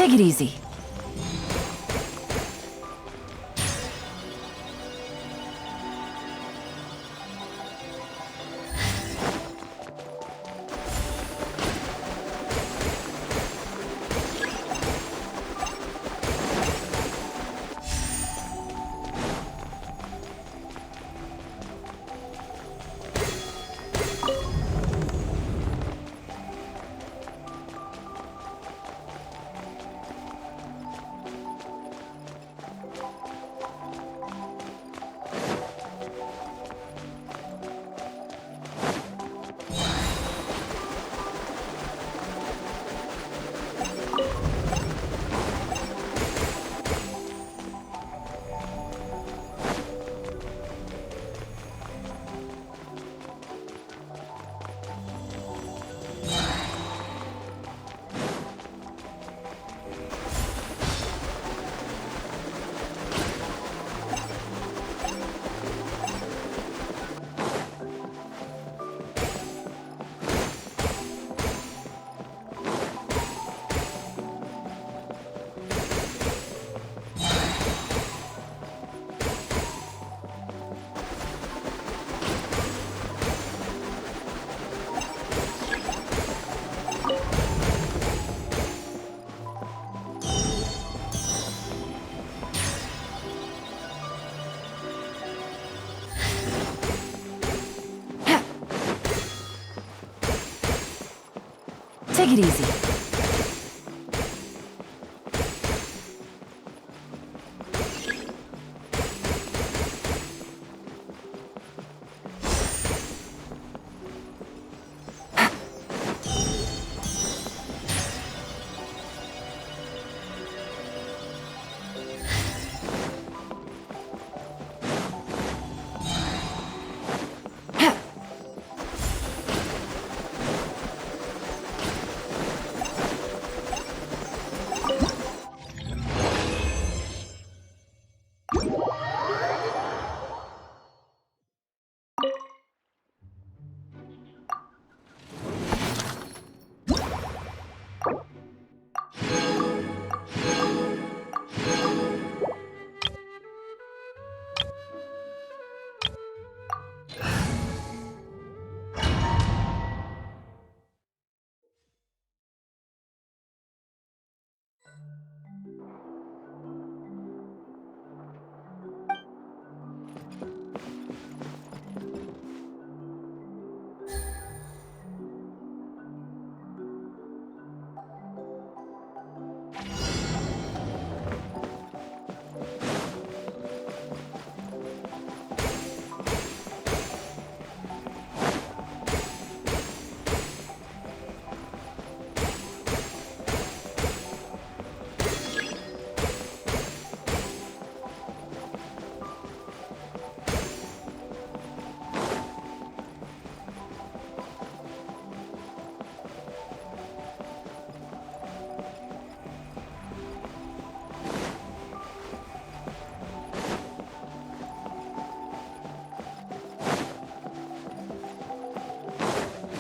Take it easy. Take it easy.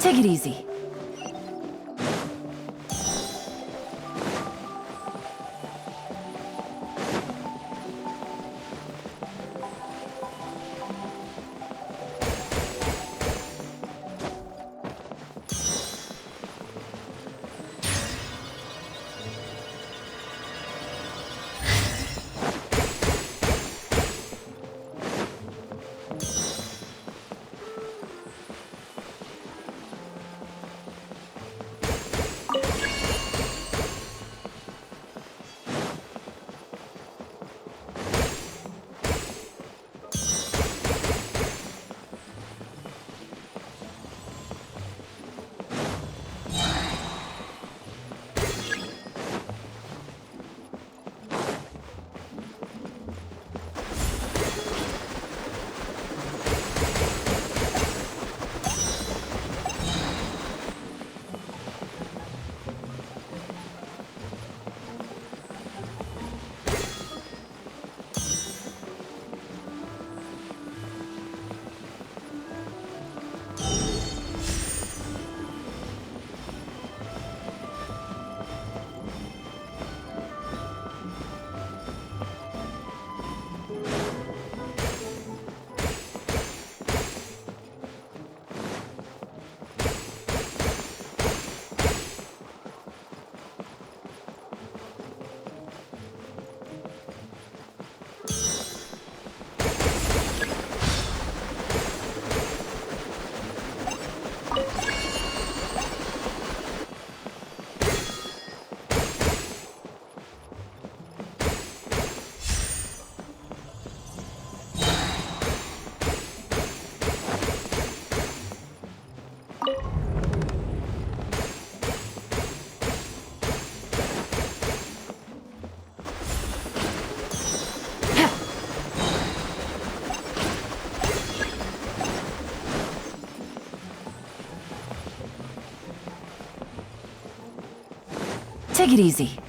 Take it easy. Take it easy.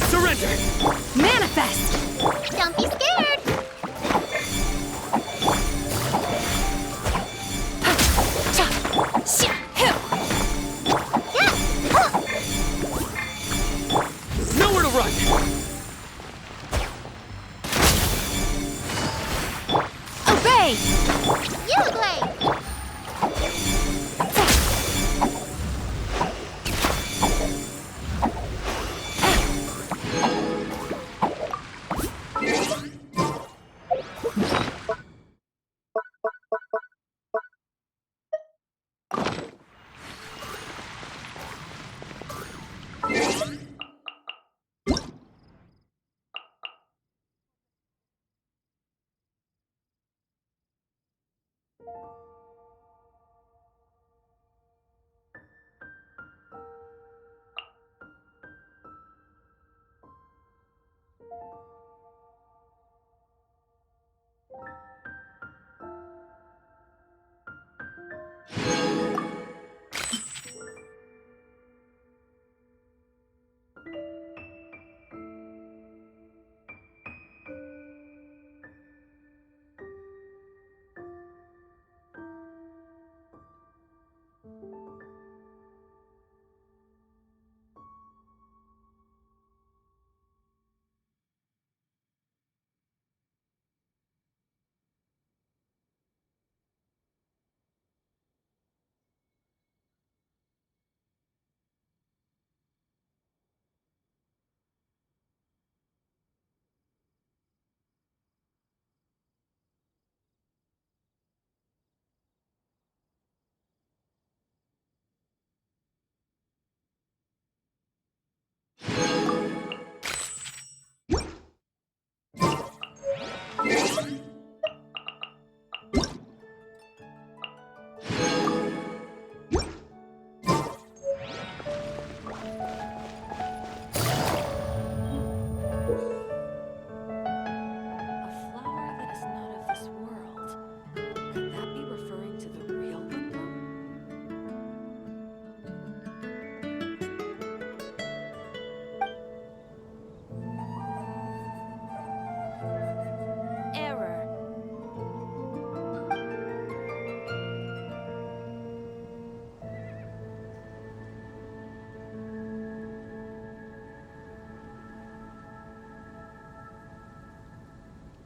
Surrender! Manifest! Don't be scared! Nowhere to run! Obey! You blade!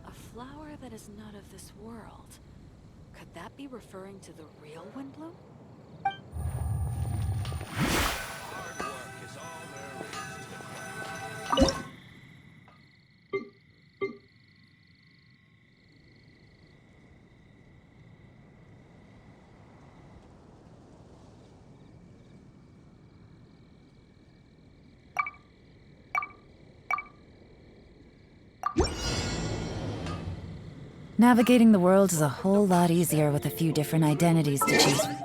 A flower that is not of this world. Could that be referring to the real Windblume? Hard work is all there is to the craft. Navigating the world is a whole lot easier with a few different identities to choose from.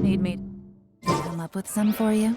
Need me to come up with some for you?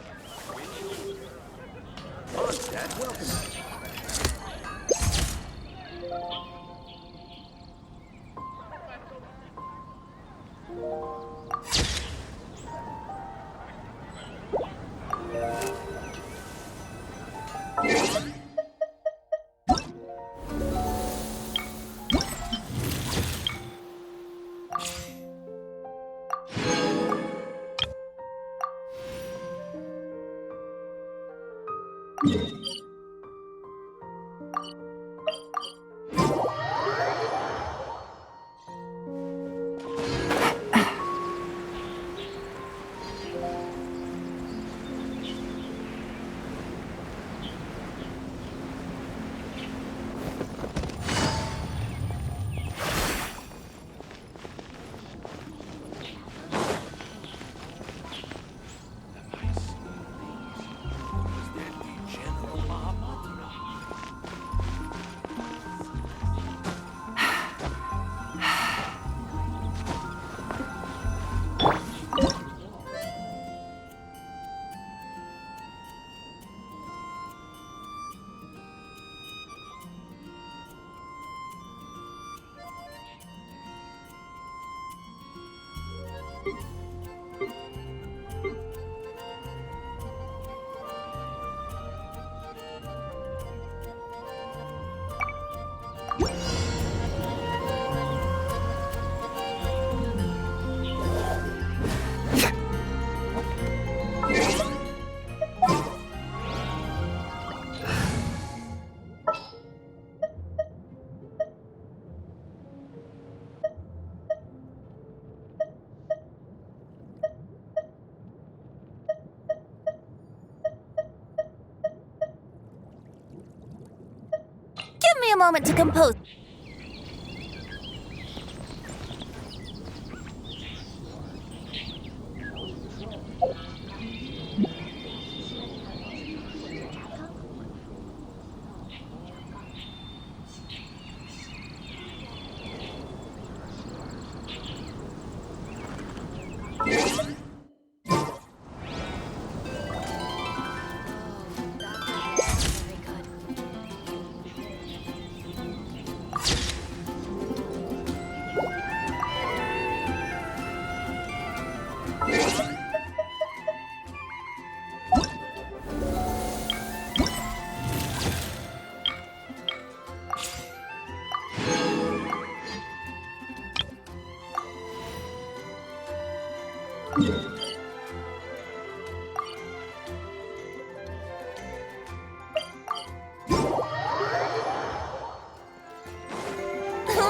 Give me a moment to compose.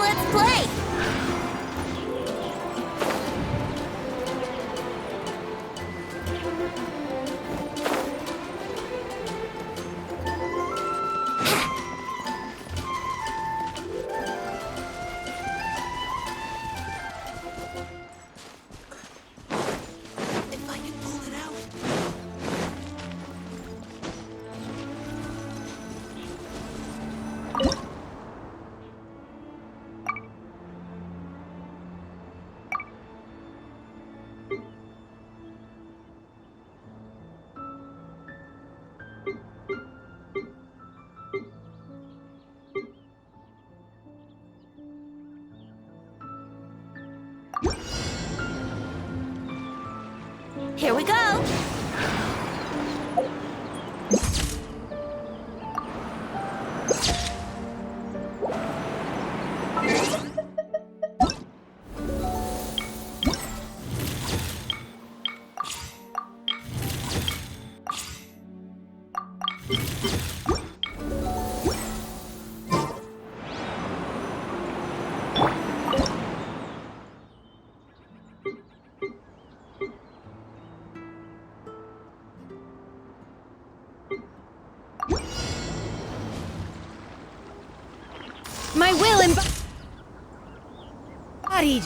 Let's play! If I can pull it out. Here we go! My will embodied.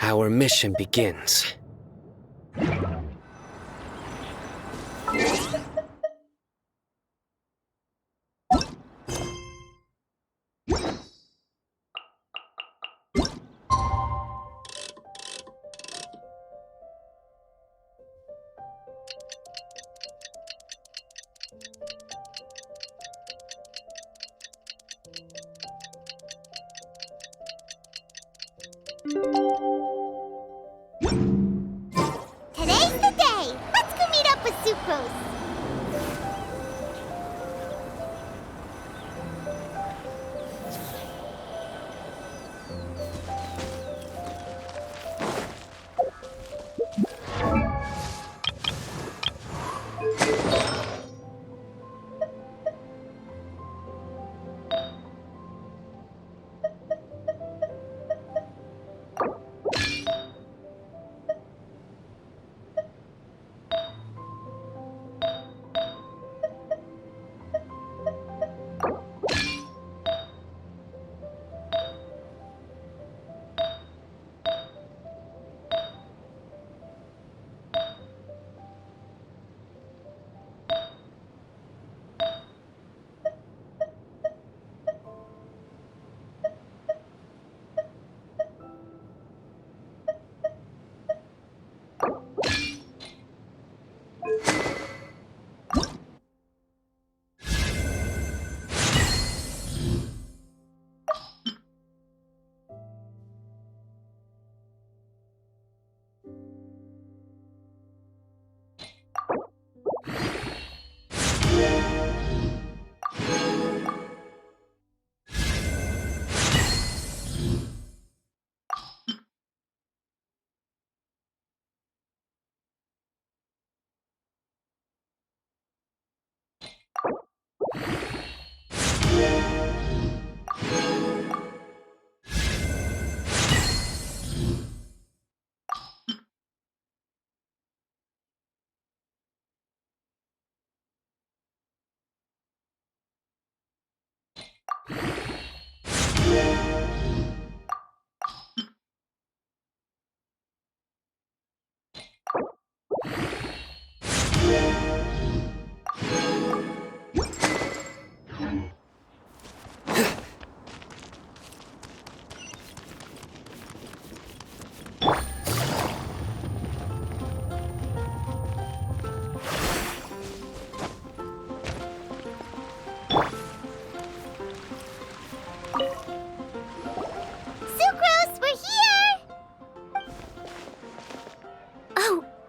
Our mission begins. Today's the day! Let's go meet up with Sucrose!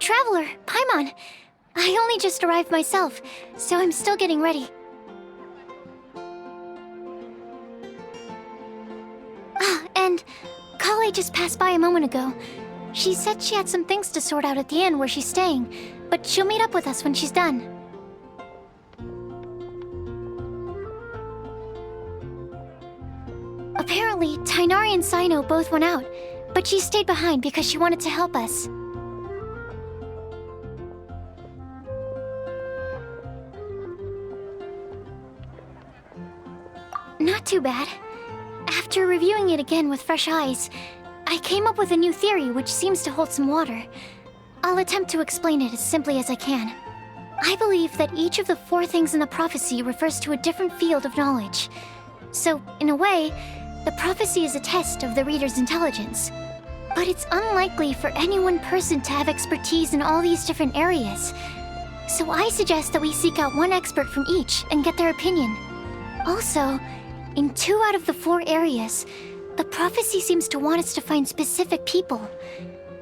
Traveler, Paimon. I only just arrived myself, so I'm still getting ready. Ah, and Kale just passed by a moment ago. She said she had some things to sort out at the inn where she's staying, but she'll meet up with us when she's done. Apparently, Tainari and Sino both went out, but she stayed behind because she wanted to help us. Not too bad. After reviewing it again with fresh eyes, I came up with a new theory which seems to hold some water. I'll attempt to explain it as simply as I can. I believe that each of the 4 things in the prophecy refers to a different field of knowledge. So, in a way, the prophecy is a test of the reader's intelligence. But it's unlikely for any one person to have expertise in all these different areas. So I suggest that we seek out one expert from each and get their opinion. Also, in 2 out of the 4 areas, the prophecy seems to want us to find specific people.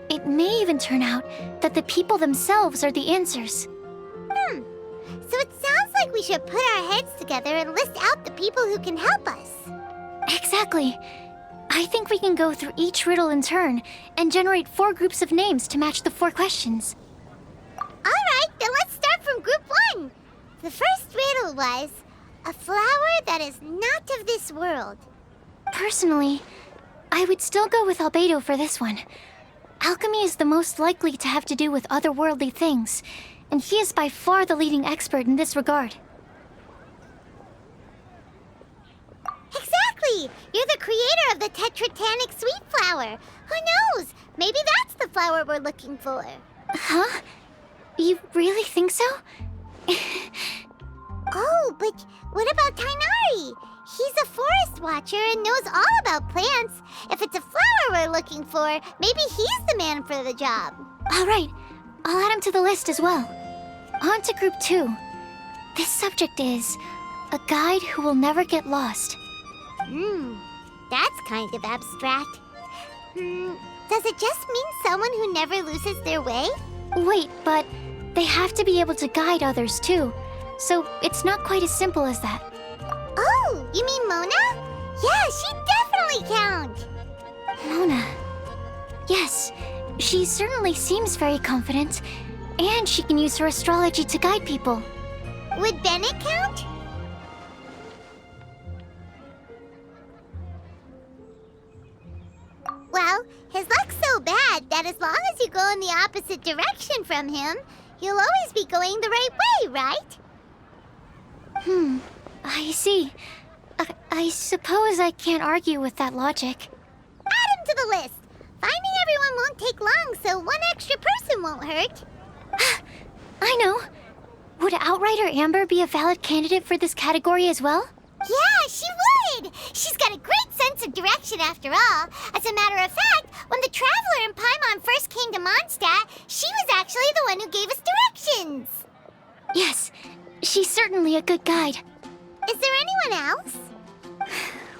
It may even turn out that the people themselves are the answers. So it sounds like we should put our heads together and list out the people who can help us. Exactly. I think we can go through each riddle in turn and generate 4 groups of names to match the 4 questions. Alright, then let's start from group 1. The first riddle was, a flower that is not of this world. Personally, I would still go with Albedo for this one. Alchemy is the most likely to have to do with otherworldly things, and he is by far the leading expert in this regard. Exactly! You're the creator of the Tetratanic sweet flower. Who knows? Maybe that's the flower we're looking for. Huh? You really think so? Oh, but what about Tainari? He's a forest watcher and knows all about plants. If it's a flower we're looking for, maybe he's the man for the job. Alright, I'll add him to the list as well. On to group 2. This subject is a guide who will never get lost. That's kind of abstract. Does it just mean someone who never loses their way? Wait, but they have to be able to guide others too, so it's not quite as simple as that. Oh, you mean Mona? Yeah, she definitely counts. Mona. Yes, she certainly seems very confident, and she can use her astrology to guide people. Would Bennett count? Well, his luck's so bad that as long as you go in the opposite direction from him, you'll always be going the right way, right? I see. I suppose I can't argue with that logic. Add him to the list. Finding everyone won't take long, so one extra person won't hurt. I know. Would Outrider Amber be a valid candidate for this category as well? Yeah, she would! She's got a great sense of direction after all. As a matter of fact, when the Traveler and Paimon first came to Mondstadt, she was actually the one who gave us directions. Yes, she's certainly a good guide. Is there anyone else?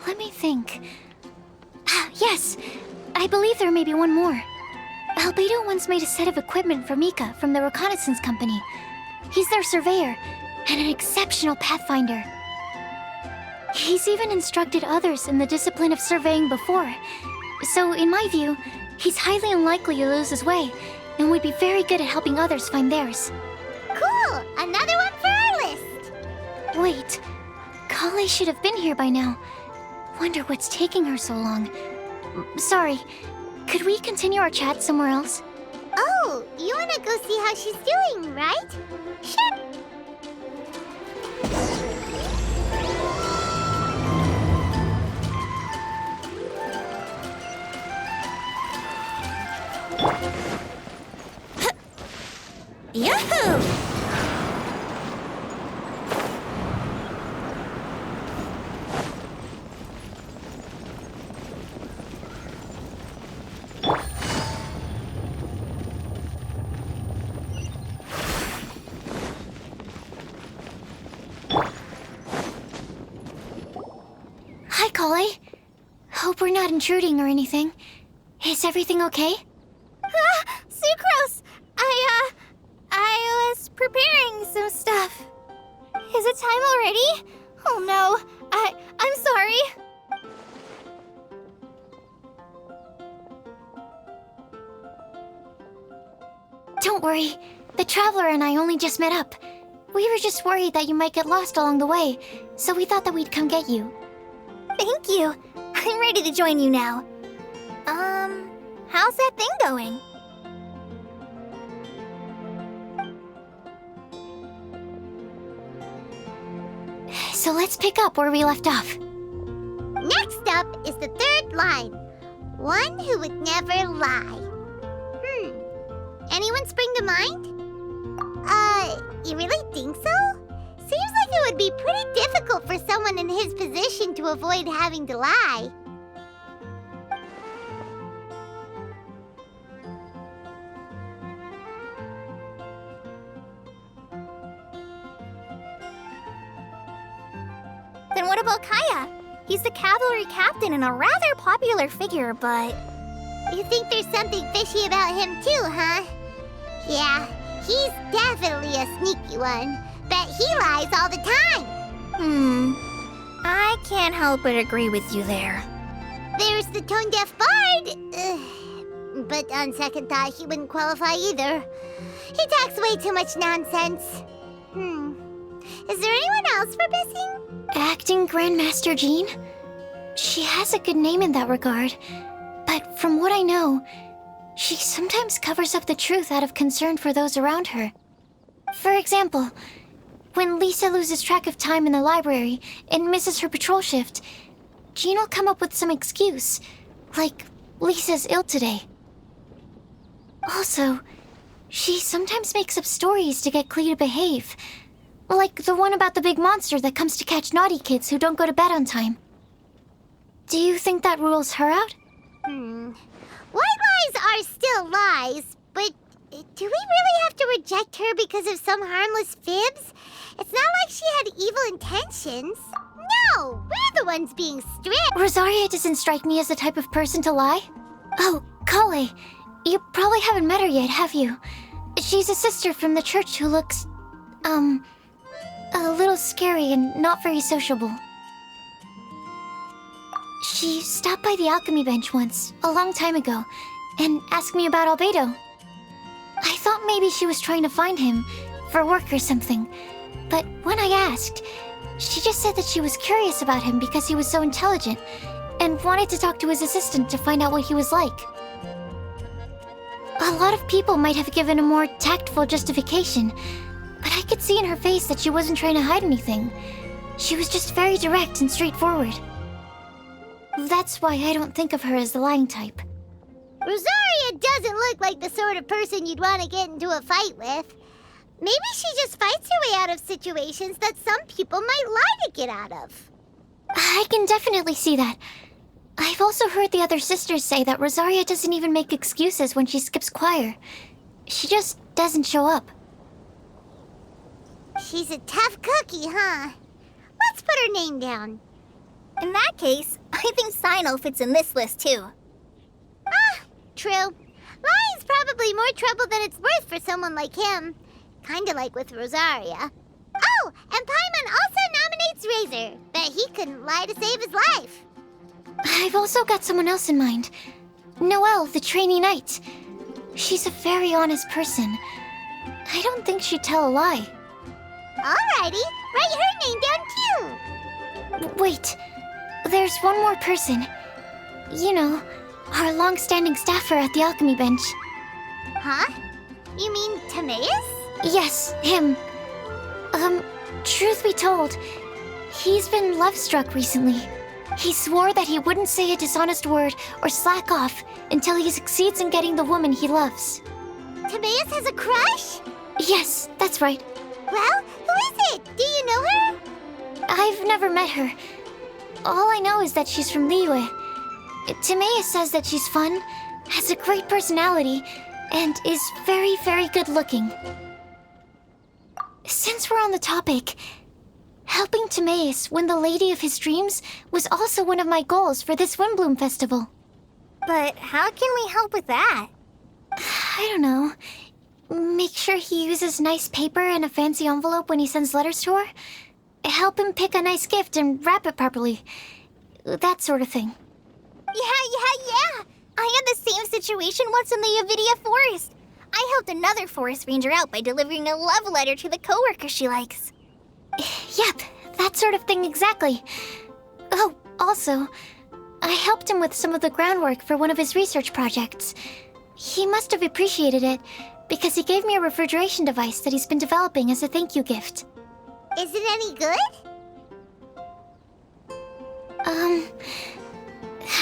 Let me think. Yes, I believe there may be one more. Albedo once made a set of equipment for Mika from the reconnaissance company. He's their surveyor and an exceptional pathfinder. He's even instructed others in the discipline of surveying before. So, in my view, he's highly unlikely to lose his way and would be very good at helping others find theirs. Cool! Another one for our list! Wait, Kale should have been here by now. Wonder what's taking her so long. Sorry, could we continue our chat somewhere else? Oh, you wanna go see how she's doing, right? Sure! Yahoo! Hi, Kale. Hope we're not intruding or anything. Is everything okay? Sucrose! I the time already? Oh no, I'm sorry. Don't worry. The Traveler and I only just met up. We were just worried that you might get lost along the way, so we thought that we'd come get you. Thank you. I'm ready to join you now. How's that thing going? So let's pick up where we left off. Next up is the third line. One who would never lie. Anyone spring to mind? You really think so? Seems like it would be pretty difficult for someone in his position to avoid having to lie. Then what about Kaya? He's the cavalry captain and a rather popular figure, but... You think there's something fishy about him too, huh? Yeah, he's definitely a sneaky one. Bet he lies all the time. I can't help but agree with you there. There's the tone-deaf bard. But on second thought, he wouldn't qualify either. He talks way too much nonsense. Is there anyone else we're missing? Acting Grandmaster Jean? She has a good name in that regard. But from what I know, she sometimes covers up the truth out of concern for those around her. For example, when Lisa loses track of time in the library and misses her patrol shift, Jean will come up with some excuse, like Lisa's ill today. Also, she sometimes makes up stories to get Clee to behave, like the one about the big monster that comes to catch naughty kids who don't go to bed on time. Do you think that rules her out? White lies are still lies, but do we really have to reject her because of some harmless fibs? It's not like she had evil intentions. No, we're the ones being strict. Rosaria doesn't strike me as the type of person to lie. Oh, Kale, you probably haven't met her yet, have you? She's a sister from the church who looks, a little scary and not very sociable. She stopped by the alchemy bench once, a long time ago, and asked me about Albedo. I thought maybe she was trying to find him, for work or something. But when I asked, she just said that she was curious about him because he was so intelligent, and wanted to talk to his assistant to find out what he was like. A lot of people might have given a more tactful justification, but I could see in her face that she wasn't trying to hide anything. She was just very direct and straightforward. That's why I don't think of her as the lying type. Rosaria doesn't look like the sort of person you'd want to get into a fight with. Maybe she just fights her way out of situations that some people might lie to get out of. I can definitely see that. I've also heard the other sisters say that Rosaria doesn't even make excuses when she skips choir. She just doesn't show up. She's a tough cookie, huh? Let's put her name down. In that case, I think Sino fits in this list too. True. Lying's probably more trouble than it's worth for someone like him. Kinda like with Rosaria. Oh, and Paimon also nominates Razor. Bet he couldn't lie to save his life. I've also got someone else in mind. Noelle, the trainee knight. She's a very honest person. I don't think she'd tell a lie. Alrighty, write her name down too. Wait, there's one more person. You know, our long-standing staffer at the alchemy bench. Huh? You mean Timaeus? Yes, him. Truth be told, he's been love-struck recently. He swore that he wouldn't say a dishonest word or slack off until he succeeds in getting the woman he loves. Timaeus has a crush? Yes, that's right. Well, who is it? Do you know her? I've never met her. All I know is that she's from Liyue. Timaeus says that she's fun, has a great personality, and is very, very good looking. Since we're on the topic, helping Timaeus win the lady of his dreams was also one of my goals for this Windblume festival. But how can we help with that? I don't know. Make sure he uses nice paper and a fancy envelope when he sends letters to her. help him pick a nice gift and wrap it properly. That sort of thing. Yeah. I had the same situation once in the Avidia Forest. I helped another forest ranger out by delivering a love letter to the coworker she likes. Yep, that sort of thing exactly. Oh, also, I helped him with some of the groundwork for one of his research projects. He must have appreciated it, because he gave me a refrigeration device that he's been developing as a thank you gift. Is it any good?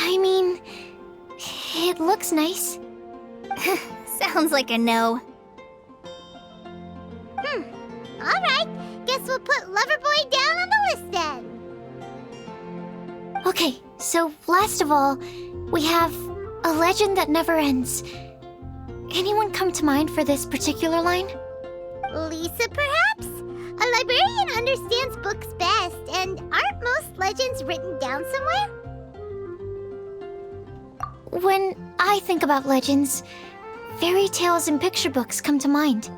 I mean, it looks nice. Sounds like a no. Alright, guess we'll put Loverboy down on the list then. Okay, so last of all, we have a legend that never ends. Anyone come to mind for this particular line? Lisa, perhaps? A librarian understands books best, and aren't most legends written down somewhere? When I think about legends, fairy tales and picture books come to mind.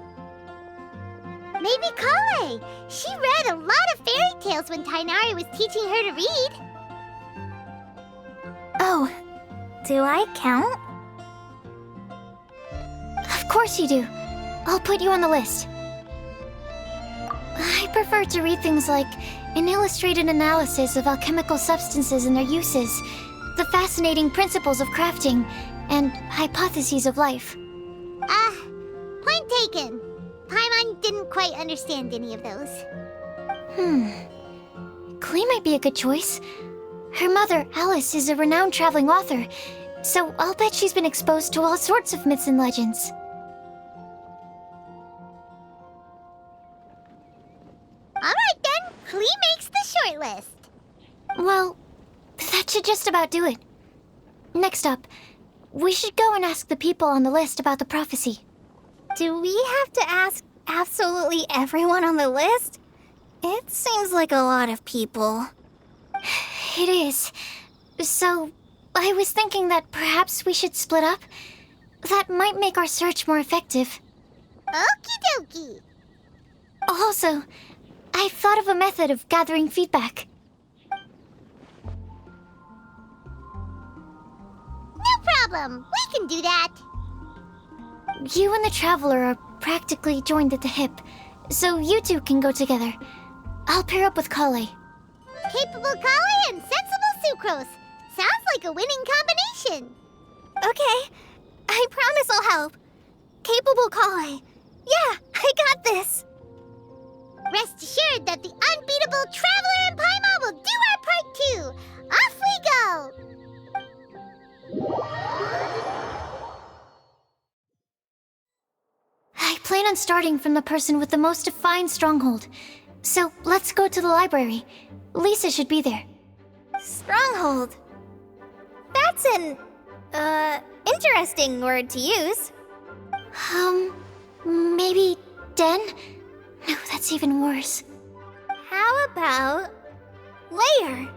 Maybe Kale. She read a lot of fairy tales when Tainari was teaching her to read. Oh, Do I count? of course you do. I'll put you on the list. I prefer to read things like an illustrated analysis of alchemical substances and their uses, the fascinating principles of crafting, and hypotheses of life. Point taken. Paimon didn't quite understand any of those. Klee might be a good choice. Her mother, Alice, is a renowned traveling author, so I'll bet she's been exposed to all sorts of myths and legends. Alright then, Klee makes the shortlist. Well, that should just about do it. Next up, we should go and ask the people on the list about the prophecy. Do we have to ask absolutely everyone on the list? It seems like a lot of people. It is. So, I was thinking that perhaps we should split up. That might make our search more effective. Okie dokie. Also, I've thought of a method of gathering feedback. No problem. We can do that. You and the Traveler are practically joined at the hip, so you two can go together. I'll pair up with Kale. Capable Kale and sensible Sucrose. Sounds like a winning combination. Okay, I promise I'll help. Capable Kale. Yeah, I got this. Rest assured that the unbeatable Traveler and Paimon will do our part too. Off we go. I plan on starting from the person with the most defined stronghold. So let's go to the library. Lisa should be there. Stronghold. That's an, interesting word to use. Maybe den? No, that's even worse. How about layer?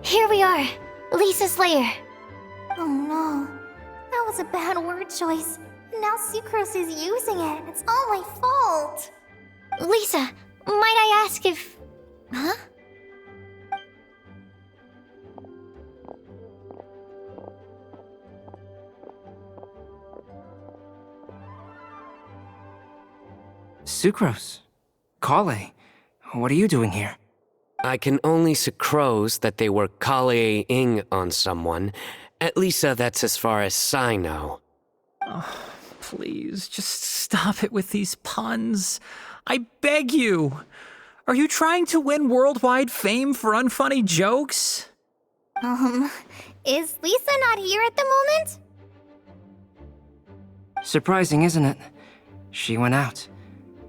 Here we are, Lisa's lair. Oh no, that was a bad word choice. Now Sucrose is using it. It's all my fault. Lisa, might I ask if... Huh? Sucrose. Kale. What are you doing here? I can only sucrose that they were Kale-ing on someone. At least that's as far as I know. Please, just stop it with these puns. I beg you. Are you trying to win worldwide fame for unfunny jokes? Is Lisa not here at the moment? Surprising, isn't it? She went out.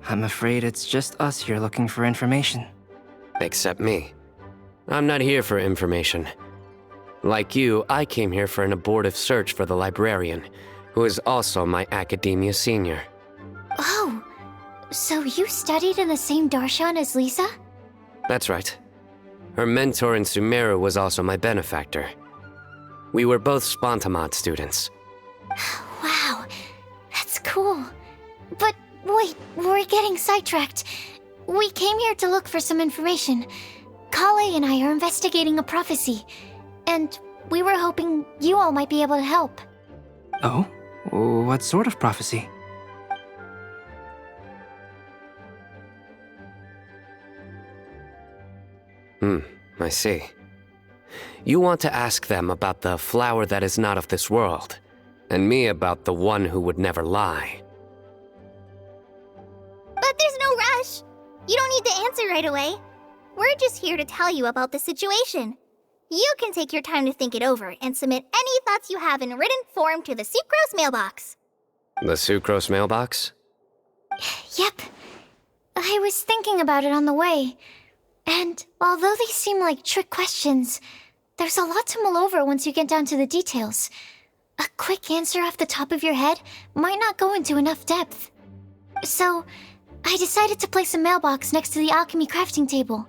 I'm afraid it's just us here looking for information. Except me. I'm not here for information. Like you, I came here for an abortive search for the librarian, who is also my academia senior. Oh, so you studied in the same darshan as Lisa? That's right. Her mentor in Sumeru was also my benefactor. We were both Spontamod students. Wow, that's cool. But wait, we're getting sidetracked. We came here to look for some information. Kale and I are investigating a prophecy, and we were hoping you all might be able to help. Oh? What sort of prophecy? I see. You want to ask them about the flower that is not of this world, and me about the one who would never lie. But there's no rush. You don't need to answer right away. We're just here to tell you about the situation. You can take your time to think it over and submit any thoughts you have in written form to the Sucrose mailbox. The Sucrose mailbox? Yep. I was thinking about it on the way. And although they seem like trick questions, there's a lot to mull over once you get down to the details. A quick answer off the top of your head might not go into enough depth. So, I decided to place a mailbox next to the alchemy crafting table.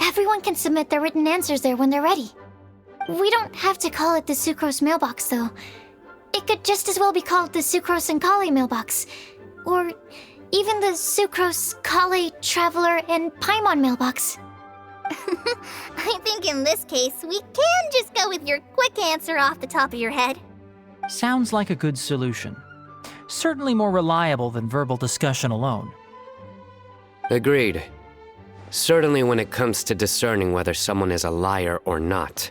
Everyone can submit their written answers there when they're ready. We don't have to call it the Sucrose mailbox, though. It could just as well be called the Sucrose and Kale mailbox. Or even the Sucrose, Kale, Traveler, and Paimon mailbox. I think in this case, we can just go with your quick answer off the top of your head. Sounds like a good solution. Certainly more reliable than verbal discussion alone. Agreed. Certainly when it comes to discerning whether someone is a liar or not,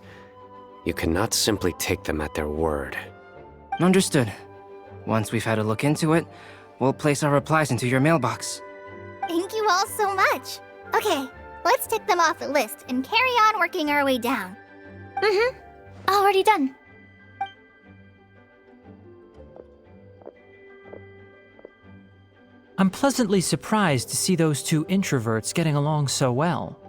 you cannot simply take them at their word. Understood. Once we've had a look into it, we'll place our replies into your mailbox. Thank you all so much. Okay, let's tick them off the list and carry on working our way down. Already done. I'm pleasantly surprised to see those two introverts getting along so well.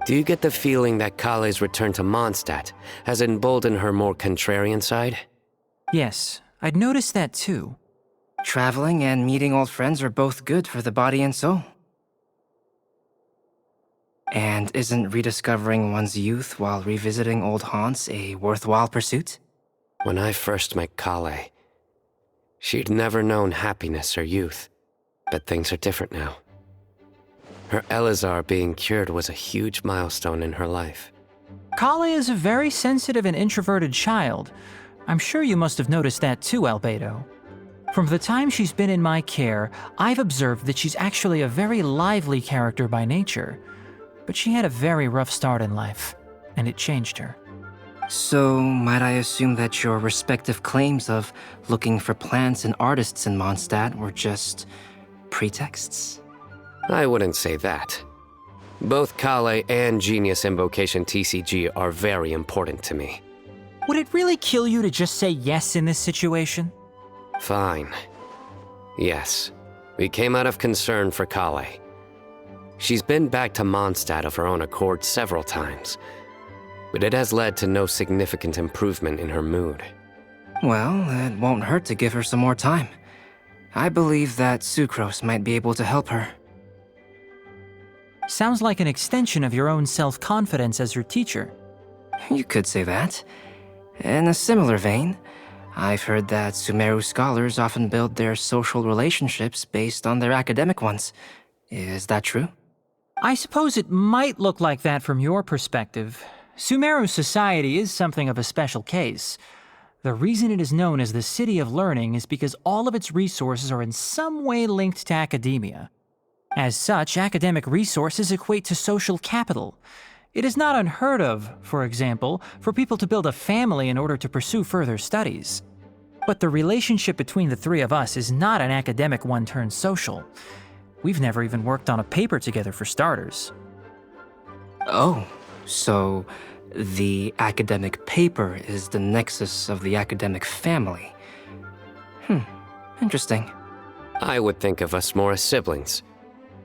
Do you get the feeling that Kale's return to Mondstadt has emboldened her more contrarian side? Yes, I'd noticed that too. Traveling and meeting old friends are both good for the body and soul. And isn't rediscovering one's youth while revisiting old haunts a worthwhile pursuit? When I first met Kale, she'd never known happiness or youth. But things are different now. Her Elazar being cured was a huge milestone in her life. Kale is a very sensitive and introverted child. I'm sure you must have noticed that too, Albedo. From the time she's been in my care, I've observed that she's actually a very lively character by nature. But she had a very rough start in life, and it changed her. So, might I assume that your respective claims of looking for plants and artists in Mondstadt were just pretexts? I wouldn't say that. Both Kale and Genius Invocation TCG are very important to me. Would it really kill you to just say yes in this situation? Fine. Yes, we came out of concern for Kale. She's been back to Mondstadt of her own accord several times, but it has led to no significant improvement in her mood. Well, it won't hurt to give her some more time. I believe that Sucrose might be able to help her. Sounds like an extension of your own self-confidence as your teacher. You could say that. In a similar vein, I've heard that Sumeru scholars often build their social relationships based on their academic ones. Is that true? I suppose it might look like that from your perspective. Sumeru society is something of a special case. The reason it is known as the City of Learning is because all of its resources are in some way linked to academia. As such, academic resources equate to social capital. It is not unheard of, for example, for people to build a family in order to pursue further studies. But the relationship between the three of us is not an academic one turned social. We've never even worked on a paper together for starters. Oh, so the academic paper is the nexus of the academic family. Interesting. I would think of us more as siblings.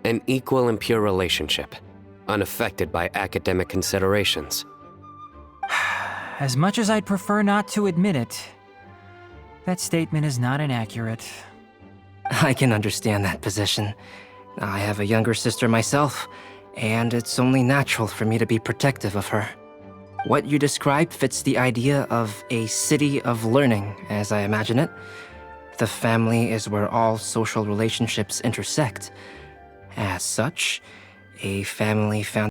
An equal and pure relationship, unaffected by academic considerations. as much as I'd prefer not to admit it, that statement is not inaccurate. I can understand that position. I have a younger sister myself, and it's only natural for me to be protective of her. What you describe fits the idea of a city of learning, as I imagine it. The family is where all social relationships intersect. As such, a family founded